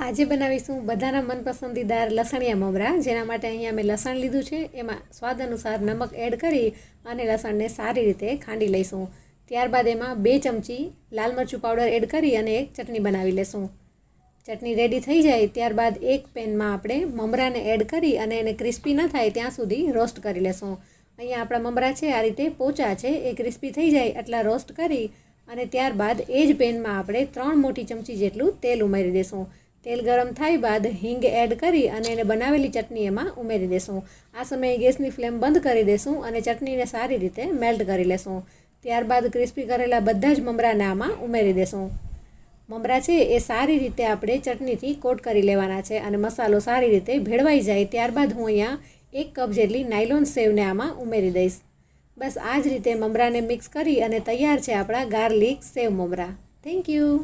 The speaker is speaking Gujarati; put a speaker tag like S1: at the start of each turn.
S1: આજે બનાવીશું બધાના મનપસંદીદાર લસણિયા મમરા, જેના માટે અહીંયા મેં લસણ લીધું છે। એમાં સ્વાદ અનુસાર નમક એડ કરી અને લસણને સારી રીતે ખાંડી લઈશું। ત્યારબાદ એમાં 2 ચમચી લાલ મરચું પાવડર એડ કરી અને એક ચટણી બનાવી લેશું। ચટણી રેડી થઈ જાય ત્યારબાદ એક પેનમાં આપણે મમરાને એડ કરી અને એને ક્રિસ્પી ન થાય ત્યાં સુધી રોસ્ટ કરી લેશું। અહીંયા આપણા મમરા છે આ રીતે પોચા છે, એ ક્રિસ્પી થઈ જાય એટલા રોસ્ટ કરી અને ત્યારબાદ એ જ પેનમાં આપણે 3 મોટી ચમચી જેટલું તેલ ઉમેરી દઈશું। તેલ ગરમ થાય બાદ હિંગ એડ કરી અને એને બનાવેલી ચટણી એમાં ઉમેરી દેશું। આ સમયે ગેસની ફ્લેમ બંધ કરી દેશું અને ચટણીને સારી રીતે મેલ્ટ કરી લેશું। ત્યારબાદ ક્રિસ્પી કરેલા બધા જ મમરાને આમાં ઉમેરી દેશું। મમરા છે એ સારી રીતે આપણે ચટણીથી કોટ કરી લેવાના છે અને મસાલો સારી રીતે ભેળવાઈ જાય ત્યારબાદ હું અહીંયા 1 કપ જેટલી નાયલોન સેવને આમાં ઉમેરી દઈશ। બસ આ જ રીતે મમરાને મિક્સ કરી અને તૈયાર છે આપણા ગાર્લિક સેવ મમરા। Thank you.